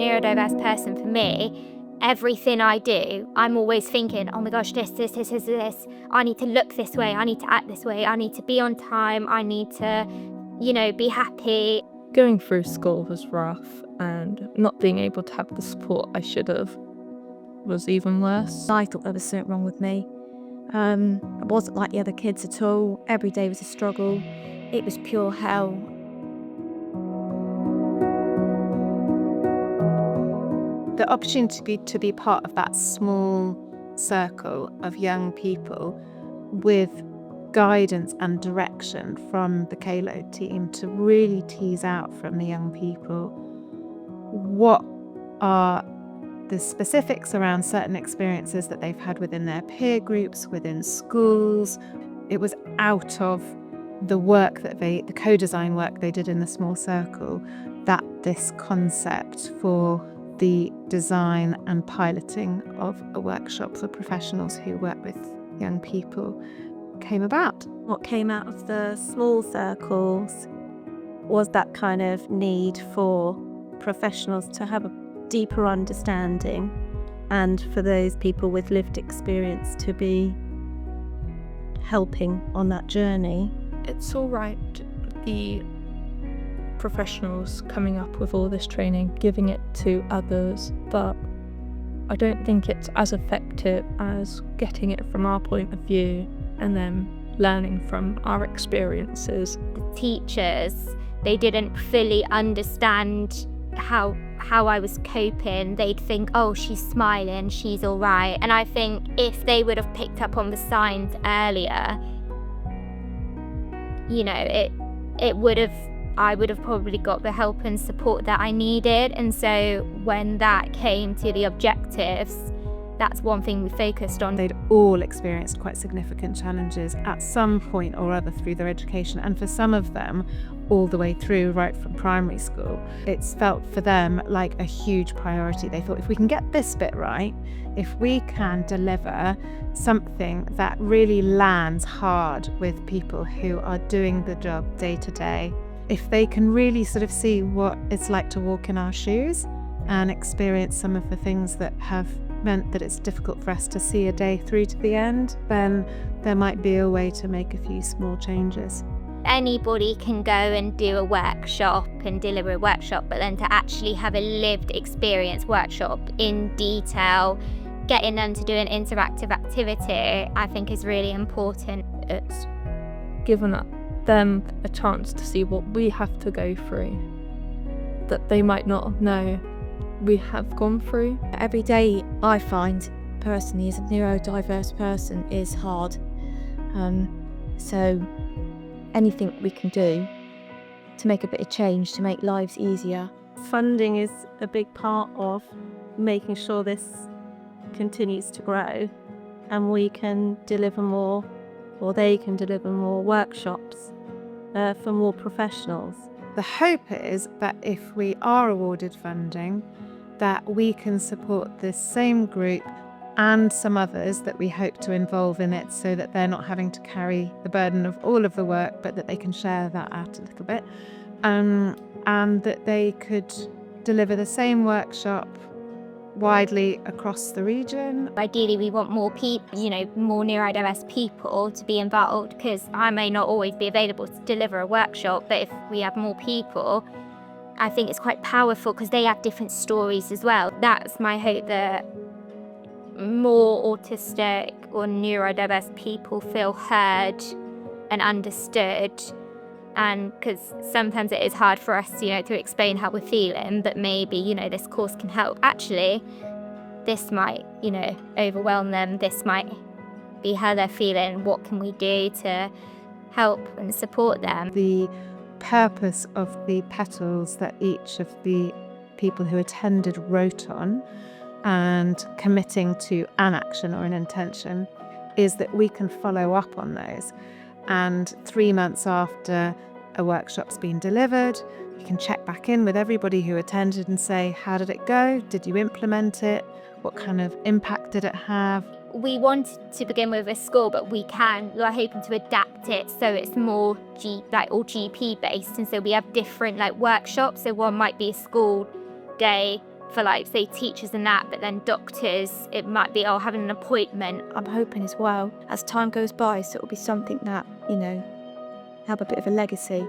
neurodiverse person, for me, everything I do, I'm always thinking, oh my gosh, this. I need to look this way. I need to act this way. I need to be on time. I need to, be happy. Going through school was rough, and not being able to have the support I should have was even worse. I thought there was something wrong with me. I wasn't like the other kids at all. Every day was a struggle. It was pure hell. The opportunity to be part of that small circle of young people with guidance and direction from the Kailo team to really tease out from the young people what are the specifics around certain experiences that they've had within their peer groups, within schools. It was out of the work that the co-design work they did in the small circle, that this concept for the design and piloting of a workshop for professionals who work with young people came about. What came out of the small circles was that kind of need for professionals to have a deeper understanding, and for those people with lived experience to be helping on that journey. It's all right, the professionals coming up with all this training, giving it to others, but I don't think it's as effective as getting it from our point of view and then learning from our experiences. The teachers, they didn't fully understand how I was coping. They'd think, oh, she's smiling, she's all right. And I think if they would have picked up on the signs earlier, I would have probably got the help and support that I needed. And so when that came to the objectives, that's one thing we focused on. They'd all experienced quite significant challenges at some point or other through their education, and for some of them all the way through, right from primary school. It's felt for them like a huge priority. They thought, if we can get this bit right, if we can deliver something that really lands hard with people who are doing the job day to day, if they can really sort of see what it's like to walk in our shoes and experience some of the things that have meant that it's difficult for us to see a day through to the end, then there might be a way to make a few small changes. Anybody can go and do a workshop and deliver a workshop, but then to actually have a lived experience workshop in detail, getting them to do an interactive activity, I think is really important. It's given them a chance to see what we have to go through that they might not know we have gone through. Every day I find personally as a neurodiverse person is hard. So anything we can do to make a bit of change, to make lives easier. Funding is a big part of making sure this continues to grow and we can deliver more, or they can deliver more workshops for more professionals. The hope is that if we are awarded funding, that we can support this same group and some others that we hope to involve in it, so that they're not having to carry the burden of all of the work, but that they can share that out a little bit, and that they could deliver the same workshop widely across the region. Ideally, we want more people, more neurodiverse people to be involved, because I may not always be available to deliver a workshop, but if we have more people, I think it's quite powerful because they have different stories as well. That's my hope, that more autistic or neurodiverse people feel heard and understood. And because sometimes it is hard for us, to explain how we're feeling, but maybe, this course can help. Actually, this might, overwhelm them. This might be how they're feeling. What can we do to help and support them? The purpose of the petals that each of the people who attended wrote on and committing to an action or an intention is that we can follow up on those. And 3 months after a workshop's been delivered, you can check back in with everybody who attended and say, how did it go? Did you implement it? What kind of impact did it have? We wanted to begin with a school, but we're hoping to adapt it so it's more all GP based. And so we have different workshops. So one might be a school day for like, say, teachers and that, but then doctors, it might be, oh, having an appointment. I'm hoping as well, as time goes by, so it'll be something that, have a bit of a legacy.